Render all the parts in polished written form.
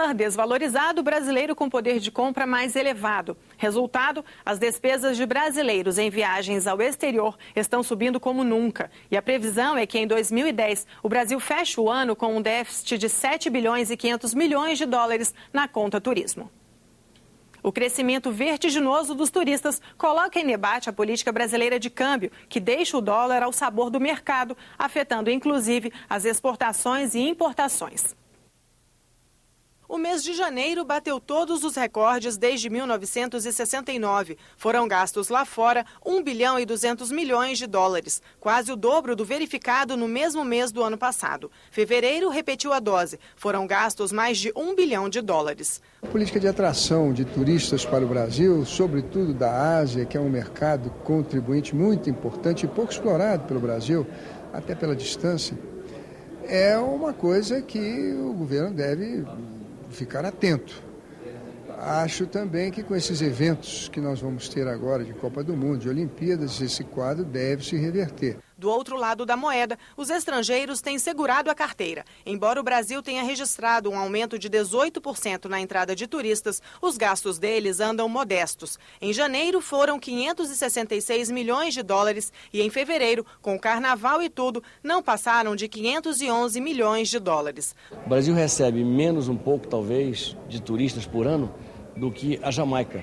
dólar desvalorizado, o brasileiro com poder de compra mais elevado. Resultado, as despesas de brasileiros em viagens ao exterior estão subindo como nunca. E a previsão é que em 2010 o Brasil feche o ano com um déficit de 7 bilhões e 500 milhões de dólares na conta turismo. O crescimento vertiginoso dos turistas coloca em debate a política brasileira de câmbio, que deixa o dólar ao sabor do mercado, afetando inclusive as exportações e importações. O mês de janeiro bateu todos os recordes desde 1969. Foram gastos lá fora 1 bilhão e 200 milhões de dólares, quase o dobro do verificado no mesmo mês do ano passado. Fevereiro repetiu a dose. Foram gastos mais de 1 bilhão de dólares. A política de atração de turistas para o Brasil, sobretudo da Ásia, que é um mercado contribuinte muito importante e pouco explorado pelo Brasil, até pela distância, é uma coisa que o governo deve ficar atento. Acho também que com esses eventos que nós vamos ter agora de Copa do Mundo, de Olimpíadas, esse quadro deve se reverter. Do outro lado da moeda, os estrangeiros têm segurado a carteira. Embora o Brasil tenha registrado um aumento de 18% na entrada de turistas, os gastos deles andam modestos. Em janeiro foram 566 milhões de dólares e em fevereiro, com o carnaval e tudo, não passaram de 511 milhões de dólares. O Brasil recebe menos um pouco, talvez, de turistas por ano do que a Jamaica,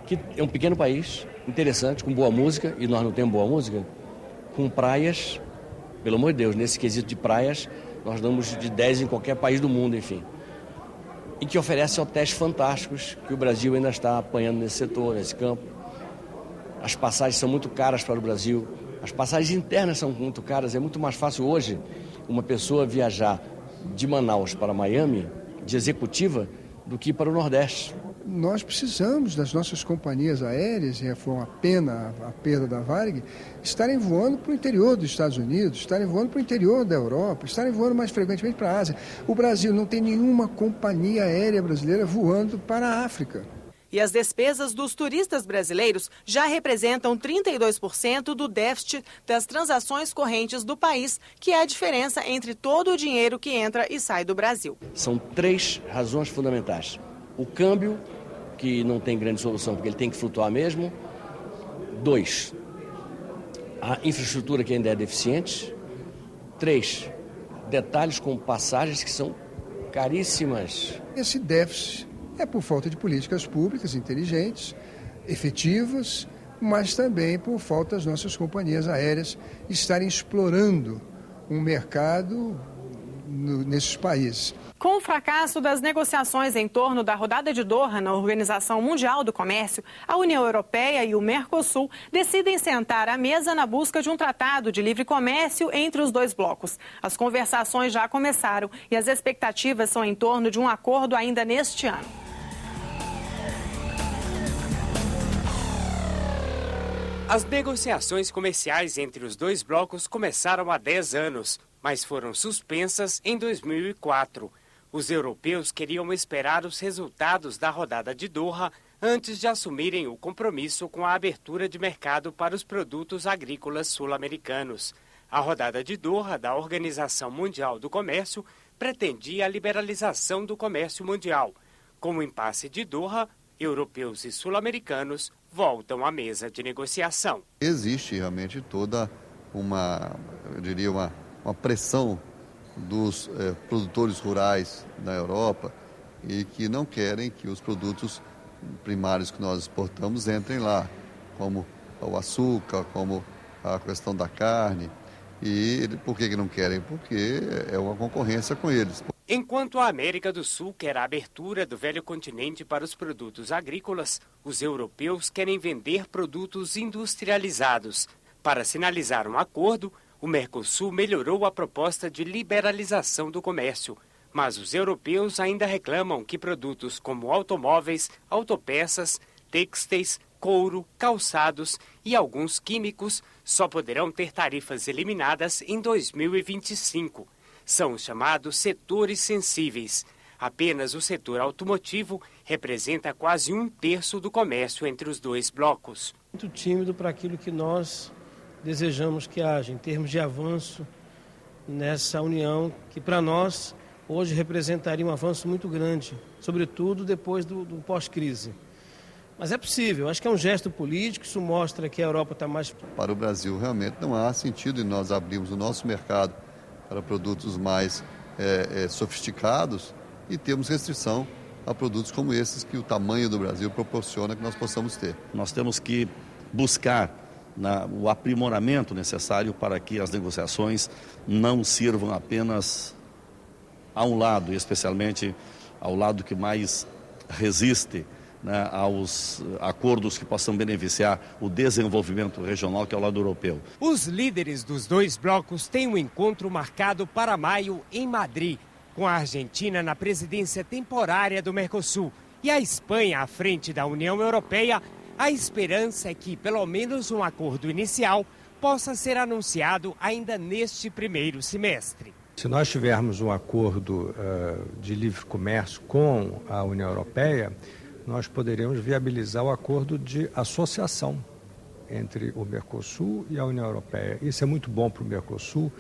que é um pequeno país, interessante, com boa música, e nós não temos boa música, com praias, pelo amor de Deus, nesse quesito de praias, nós damos de 10 em qualquer país do mundo, enfim. E que oferece hotéis fantásticos, que o Brasil ainda está apanhando nesse setor, nesse campo. As passagens são muito caras para o Brasil, as passagens internas são muito caras, é muito mais fácil hoje uma pessoa viajar de Manaus para Miami, de executiva, do que para o Nordeste. Nós precisamos das nossas companhias aéreas, e foi uma pena a perda da Varig, estarem voando para o interior dos Estados Unidos, estarem voando para o interior da Europa, estarem voando mais frequentemente para a Ásia. O Brasil não tem nenhuma companhia aérea brasileira voando para a África. E as despesas dos turistas brasileiros já representam 32% do déficit das transações correntes do país, que é a diferença entre todo o dinheiro que entra e sai do Brasil. São 3 razões fundamentais. O câmbio, que não tem grande solução porque ele tem que flutuar mesmo. 2, a infraestrutura que ainda é deficiente. 3, detalhes como passagens que são caríssimas. Esse déficit é por falta de políticas públicas inteligentes, efetivas, mas também por falta das nossas companhias aéreas estarem explorando um mercado nesses países. Com o fracasso das negociações em torno da rodada de Doha na Organização Mundial do Comércio, a União Europeia e o Mercosul decidem sentar à mesa na busca de um tratado de livre comércio entre os dois blocos. As conversações já começaram e as expectativas são em torno de um acordo ainda neste ano. As negociações comerciais entre os dois blocos começaram há 10 anos, mas foram suspensas em 2004. Os europeus queriam esperar os resultados da rodada de Doha antes de assumirem o compromisso com a abertura de mercado para os produtos agrícolas sul-americanos. A rodada de Doha da Organização Mundial do Comércio pretendia a liberalização do comércio mundial. Com o impasse de Doha, europeus e sul-americanos voltam à mesa de negociação. Existe realmente toda uma pressão dos produtores rurais da Europa e que não querem que os produtos primários que nós exportamos entrem lá, como o açúcar, como a questão da carne. E por que não querem? Porque é uma concorrência com eles. Enquanto a América do Sul quer a abertura do velho continente para os produtos agrícolas, os europeus querem vender produtos industrializados. Para sinalizar um acordo, o Mercosul melhorou a proposta de liberalização do comércio. Mas os europeus ainda reclamam que produtos como automóveis, autopeças, têxteis, couro, calçados e alguns químicos só poderão ter tarifas eliminadas em 2025. São os chamados setores sensíveis. Apenas o setor automotivo representa quase 1/3 do comércio entre os dois blocos. Muito tímido para aquilo que nós desejamos que haja, em termos de avanço nessa união, que para nós hoje representaria um avanço muito grande, sobretudo depois do pós-crise. Mas é possível, acho que é um gesto político, isso mostra que a Europa está mais... Para o Brasil, realmente não há sentido em nós abrirmos o nosso mercado para produtos mais sofisticados e termos restrição a produtos como esses que o tamanho do Brasil proporciona que nós possamos ter. Nós temos que buscar o aprimoramento necessário para que as negociações não sirvam apenas a um lado, especialmente ao lado que mais resiste, né, aos acordos que possam beneficiar o desenvolvimento regional, que é o lado europeu. Os líderes dos dois blocos têm um encontro marcado para maio em Madrid, com a Argentina na presidência temporária do Mercosul e a Espanha à frente da União Europeia. A esperança é que pelo menos um acordo inicial possa ser anunciado ainda neste primeiro semestre. Se nós tivermos um acordo de livre comércio com a União Europeia, nós poderemos viabilizar o acordo de associação entre o Mercosul e a União Europeia. Isso é muito bom para o Mercosul.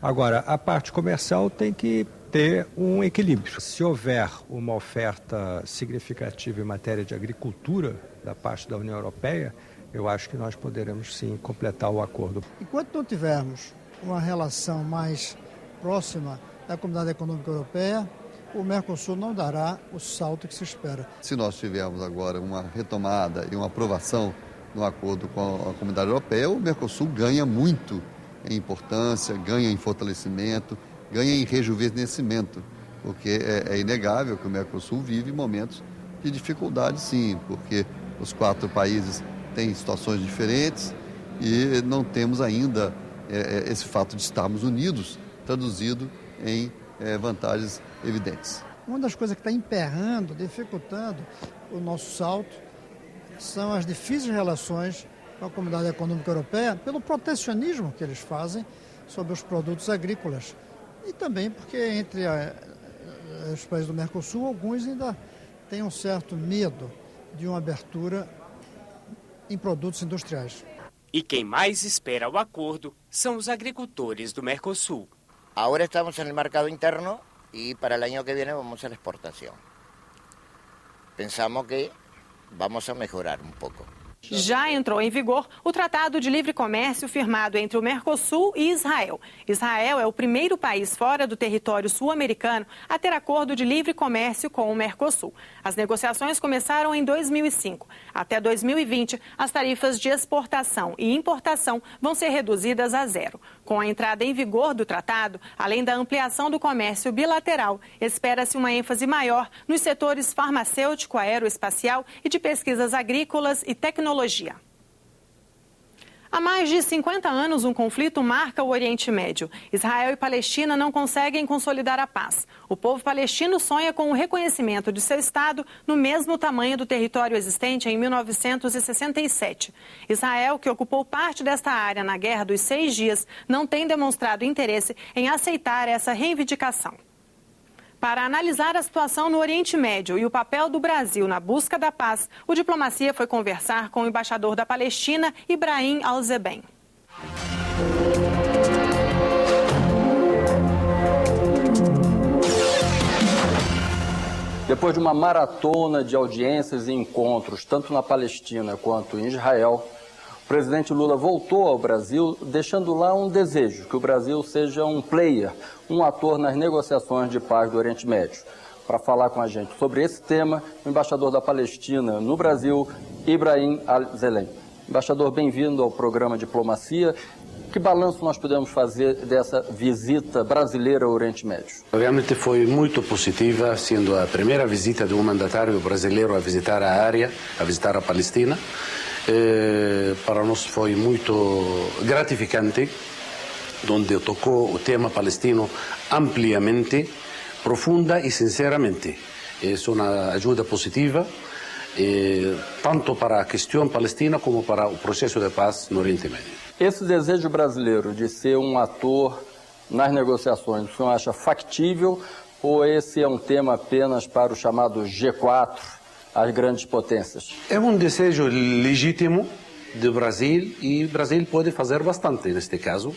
Agora, a parte comercial tem que ter um equilíbrio. Se houver uma oferta significativa em matéria de agricultura da parte da União Europeia, eu acho que nós poderemos sim completar o acordo. Enquanto não tivermos uma relação mais próxima da Comunidade Econômica Europeia, o Mercosul não dará o salto que se espera. Se nós tivermos agora uma retomada e uma aprovação no acordo com a Comunidade Europeia, o Mercosul ganha muito em importância, ganha em fortalecimento, ganha em rejuvenescimento, porque é inegável que o Mercosul vive momentos de dificuldade, sim, porque os 4 países têm situações diferentes e não temos ainda esse fato de estarmos unidos traduzido em vantagens evidentes. Uma das coisas que está emperrando, dificultando o nosso salto, são as difíceis relações com a Comunidade Econômica Europeia, pelo protecionismo que eles fazem sobre os produtos agrícolas. E também porque entre os países do Mercosul, alguns ainda têm um certo medo de uma abertura em produtos industriais. E quem mais espera o acordo são os agricultores do Mercosul. Agora estamos no mercado interno e para o ano que vem vamos à exportação. Pensamos que vamos a melhorar um pouco. Já entrou em vigor o Tratado de Livre Comércio firmado entre o Mercosul e Israel. Israel é o primeiro país fora do território sul-americano a ter acordo de livre comércio com o Mercosul. As negociações começaram em 2005. Até 2020, as tarifas de exportação e importação vão ser reduzidas a 0. Com a entrada em vigor do tratado, além da ampliação do comércio bilateral, espera-se uma ênfase maior nos setores farmacêutico, aeroespacial e de pesquisas agrícolas e tecnologia. Há mais de 50 anos, um conflito marca o Oriente Médio. Israel e Palestina não conseguem consolidar a paz. O povo palestino sonha com o reconhecimento de seu Estado no mesmo tamanho do território existente em 1967. Israel, que ocupou parte desta área na Guerra dos 6 Dias, não tem demonstrado interesse em aceitar essa reivindicação. Para analisar a situação no Oriente Médio e o papel do Brasil na busca da paz, o Diplomacia foi conversar com o embaixador da Palestina, Ibrahim Al-Zeben. Depois de uma maratona de audiências e encontros, tanto na Palestina quanto em Israel, o presidente Lula voltou ao Brasil, deixando lá um desejo, que o Brasil seja um player, um ator nas negociações de paz do Oriente Médio. Para falar com a gente sobre esse tema, o embaixador da Palestina no Brasil, Ibrahim Al-Zeben. Embaixador, bem-vindo ao programa Diplomacia. Que balanço nós podemos fazer dessa visita brasileira ao Oriente Médio? Realmente foi muito positiva, sendo a primeira visita de um mandatário brasileiro a visitar a área, a visitar a Palestina. Para nós foi muito gratificante, onde tocou o tema palestino ampliamente, profunda e sinceramente. É uma ajuda positiva, tanto para a questão palestina como para o processo de paz no Oriente Médio. Esse desejo brasileiro de ser um ator nas negociações, o senhor acha factível ou esse é um tema apenas para o chamado G4? As grandes potências? É um desejo legítimo do Brasil e o Brasil pode fazer bastante neste caso.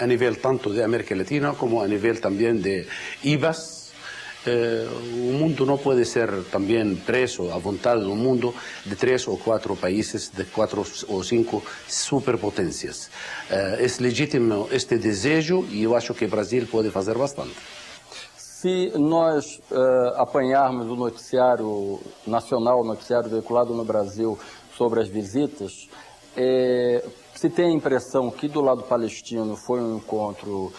a nivel tanto de América Latina como a nivel también de IVAs. Un mundo no puede ser también preso a voluntad de un mundo de 3 o 4 países, de 4 o 5 superpotências. É legítimo este desejo e eu acho que o Brasil pode fazer bastante. Se nós apanharmos o noticiário nacional, o noticiário veiculado no Brasil sobre as visitas, se tem a impressão que do lado palestino foi um encontro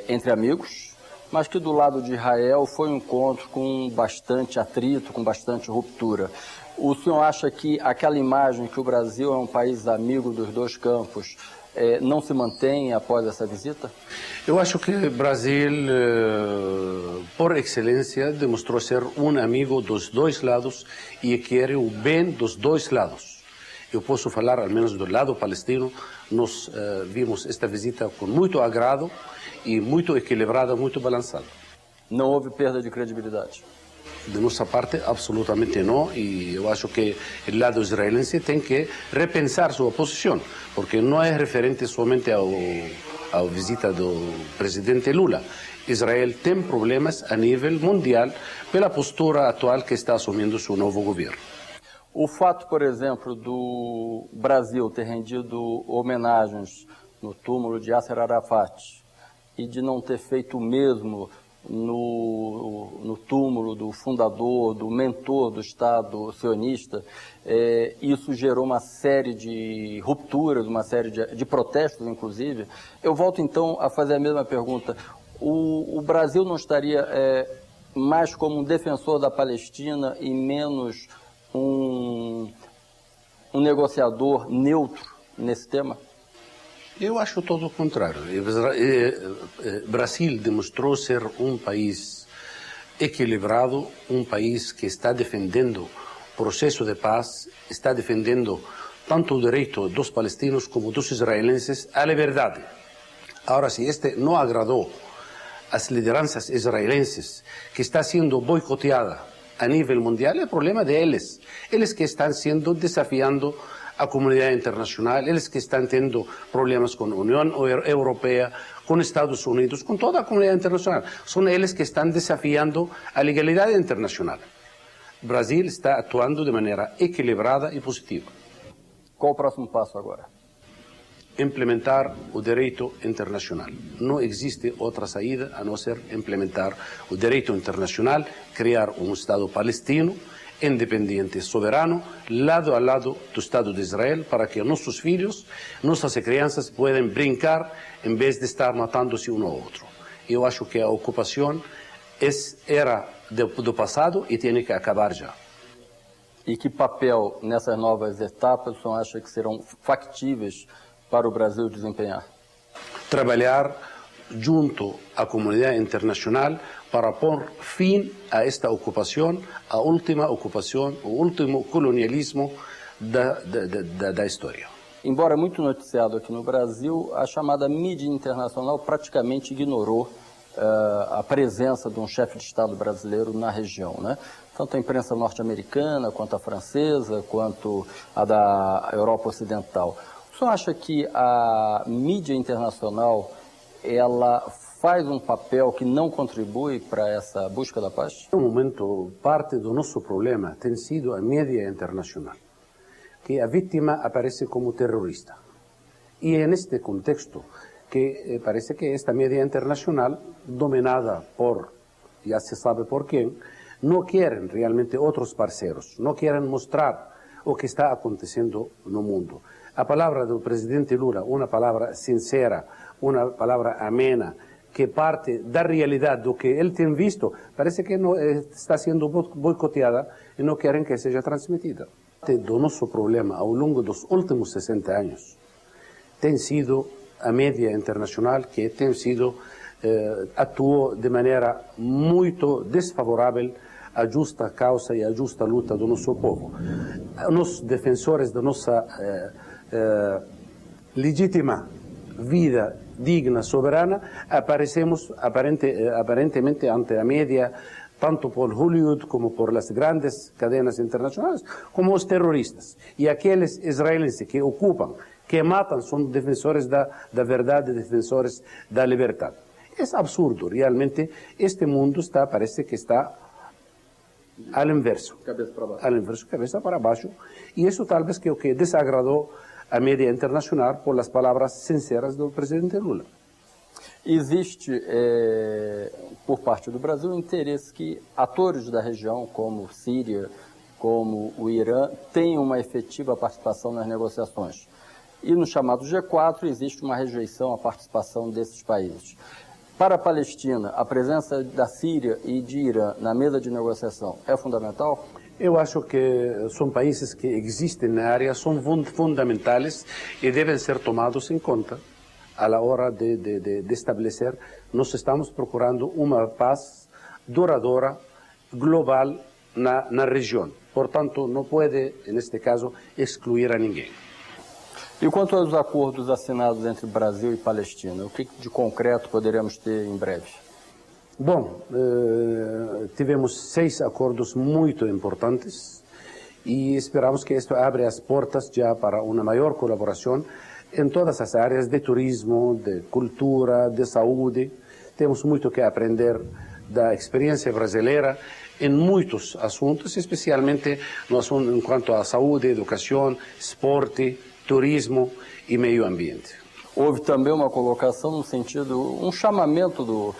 entre amigos, mas que do lado de Israel foi um encontro com bastante atrito, com bastante ruptura. O senhor acha que aquela imagem que o Brasil é um país amigo dos dois campos não se mantém após essa visita? Eu acho que o Brasil, por excelência, demonstrou ser um amigo dos dois lados e quer o bem dos dois lados. Eu posso falar, ao menos do lado palestino, nós vimos esta visita com muito agrado e muito equilibrada, muito balançada. Não houve perda de credibilidade? De nossa parte, absolutamente não, e eu acho que o lado israelense tem que repensar sua posição, porque não é referente somente à visita do presidente Lula. Israel tem problemas a nível mundial pela postura atual que está assumindo seu novo governo. O fato, por exemplo, do Brasil ter rendido homenagens no túmulo de Yasser Arafat e de não ter feito o mesmo no túmulo do fundador, do mentor do Estado sionista, isso gerou uma série de rupturas, uma série de protestos, inclusive. Eu volto, então, a fazer a mesma pergunta. O Brasil não estaria mais como um defensor da Palestina e menos um negociador neutro nesse tema? Eu acho todo o contrário. O Brasil demonstrou ser um país equilibrado, um país que está defendendo o processo de paz, está defendendo tanto o direito dos palestinos como dos israelenses à liberdade. Agora, se este não agradou às lideranças israelenses, que está sendo boicoteada a nível mundial, é problema deles. Eles que estão sendo desafiando a comunidade internacional, eles que estão tendo problemas com a União Europeia, com Estados Unidos, com toda a comunidade internacional. São eles que estão desafiando a legalidade internacional. O Brasil está atuando de maneira equilibrada e positiva. Qual o próximo passo agora? Implementar o direito internacional. Não existe outra saída a não ser implementar o direito internacional, criar um Estado palestino, independente, soberano, lado a lado do Estado de Israel, para que nossos filhos, nossas crianças possam brincar em vez de estar matando-se um ao outro. Eu acho que a ocupação era do passado e tem que acabar já. E que papel nessas novas etapas o senhor acha que serão factíveis para o Brasil desempenhar? Trabalhar junto à comunidade internacional para pôr fim a esta ocupação, a última ocupação, o último colonialismo da história. Embora muito noticiado aqui no Brasil, a chamada mídia internacional praticamente ignorou a presença de um chefe de Estado brasileiro na região, né? Tanto a imprensa norte-americana, quanto a francesa, quanto a da Europa Ocidental. O senhor acha que a mídia internacional ela faz um papel que não contribui para essa busca da paz? No momento, parte do nosso problema tem sido a mídia internacional, que a vítima aparece como terrorista. E é neste contexto que parece que esta mídia internacional, dominada por, já se sabe por quem, não querem realmente outros parceiros, não querem mostrar o que está acontecendo no mundo. A palavra do presidente Lula, uma palavra sincera, uma palavra amena, que parte da realidade do que ele tem visto, parece que não está sendo boicoteada e não querem que seja transmitida. Do nosso problema ao longo dos últimos 60 anos tem sido a mídia internacional que tem sido atuou de maneira muito desfavorável à justa causa e à justa luta do nosso povo. Nós, defensores da nossa legítima vida digna, soberana, aparecemos aparentemente ante a mídia, tanto por Hollywood como por las grandes cadenas internacionais, como os terroristas. E aqueles israelenses que ocupam, que matan son defensores da verdade, defensores da liberdade. É absurdo, realmente, este mundo parece que está al inverso. Cabeça para baixo. Al inverso, cabeça para baixo. E isso talvez que é o que desagradou a mídia internacional por as palavras sinceras do presidente Lula. Existe, por parte do Brasil, interesse que atores da região, como Síria, como o Irã, tenham uma efetiva participação nas negociações. E no chamado G4 existe uma rejeição à participação desses países. Para a Palestina, a presença da Síria e de Irã na mesa de negociação é fundamental? Eu acho que são países que existem na área, são fundamentais e devem ser tomados em conta a la hora de estabelecer. Nós estamos procurando uma paz duradoura, global na região. Portanto, não pode, neste caso, excluir a ninguém. E quanto aos acordos assinados entre Brasil e Palestina, o que de concreto poderemos ter em breve? Bom, tivemos 6 acordos muito importantes e esperamos que isto abra as portas já para uma maior colaboração em todas as áreas de turismo, de cultura, de saúde. Temos muito que aprender da experiência brasileira em muitos assuntos, especialmente no assunto em quanto à saúde, educação, esporte, turismo e meio ambiente. Houve também uma colocação no sentido, um chamamento do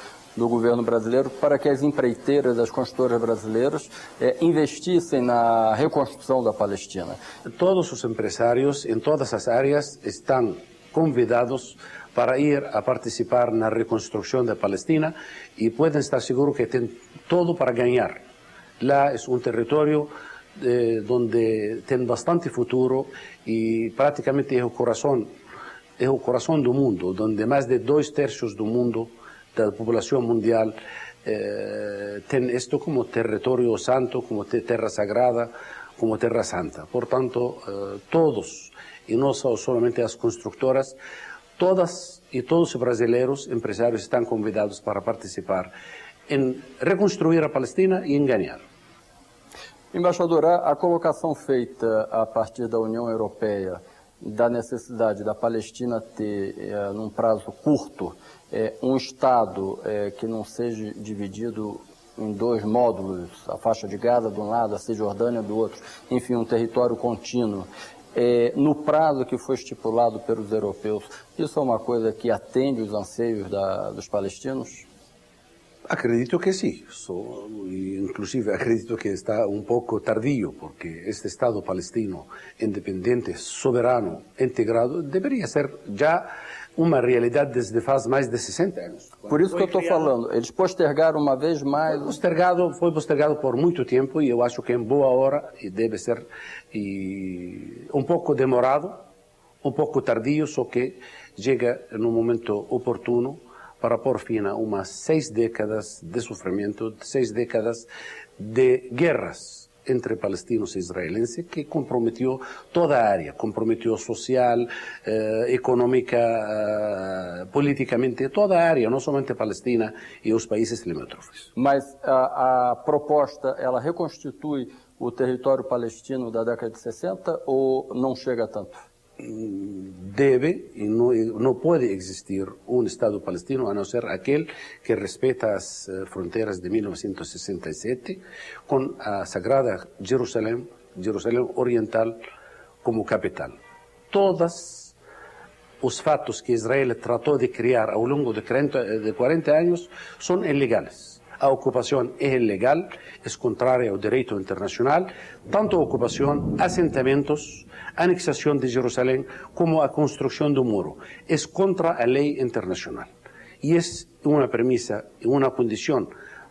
governo brasileiro para que as empreiteiras, as construtoras brasileiras investissem na reconstrução da Palestina. Todos os empresários em todas as áreas estão convidados para ir a participar na reconstrução da Palestina e podem estar seguros que têm todo para ganhar. Lá é um território onde tem bastante futuro e praticamente é o coração do mundo, onde mais de 2/3 do mundo, da população mundial, tem isto como território santo, como terra sagrada, como terra santa. Portanto, todos, e não somente as construtoras, todas e todos os brasileiros empresários estão convidados para participar em reconstruir a Palestina e em ganhar. Embaixador, a colocação feita a partir da União Europeia da necessidade da Palestina ter, num prazo curto, um Estado que não seja dividido em 2 módulos, a faixa de Gaza de um lado, a Cisjordânia do outro, enfim, um território contínuo, no prazo que foi estipulado pelos europeus, isso é uma coisa que atende os anseios dos palestinos? Acredito que sim, inclusive acredito que está um pouco tardio, porque este Estado palestino independente, soberano, integrado, deveria ser já uma realidade desde faz mais de 60 anos. Por isso que eu estou falando, eles postergaram uma vez mais... Foi postergado por muito tempo e eu acho que em boa hora e deve ser um pouco demorado, um pouco tardio, só que chega no momento oportuno para pôr fim a umas 6 décadas de sofrimento, 6 décadas de guerras entre palestinos e israelenses, que comprometeu toda a área, comprometeu social, econômica, politicamente, toda a área, não somente a Palestina e os países limítrofes. Mas a proposta, ela reconstitui o território palestino da década de 60 ou não chega tanto? Deve e não pode existir um Estado palestino a não ser aquele que respeita as fronteiras de 1967 com a Sagrada Jerusalém Oriental como capital. Todos os fatos que Israel tratou de criar ao longo de 40 anos são ilegais. A ocupação é ilegal, é contrária ao direito internacional, tanto a ocupação, assentamentos, anexação de Jerusalém, como a construção do muro. É contra a lei internacional. E é uma premissa e uma condição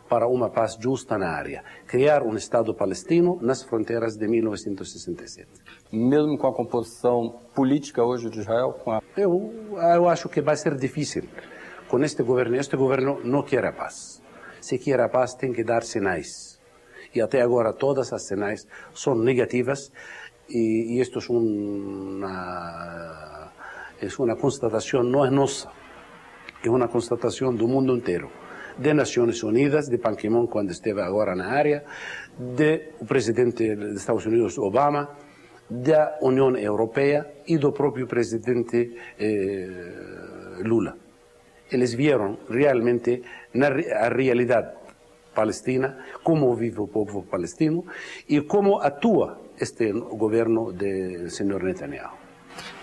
para uma paz justa na área. Criar um Estado palestino nas fronteiras de 1967. Mesmo com a composição política hoje de Israel? Eu acho que vai ser difícil. Com este governo não quer a paz. Se quer a paz, tem que dar sinais. E até agora todas as sinais são negativas e isto é uma constatação, não é nossa, é uma constatação do mundo inteiro. De Nações Unidas, de Ban Ki-moon, quando esteve agora na área, do presidente dos Estados Unidos, Obama, da União Europeia e do próprio presidente Lula. Eles viram realmente a realidade palestina, como vive o povo palestino e como atua este governo do senhor Netanyahu.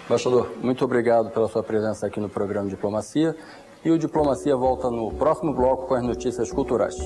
Embaixador, muito obrigado pela sua presença aqui no programa Diplomacia. E o Diplomacia volta no próximo bloco com as notícias culturais.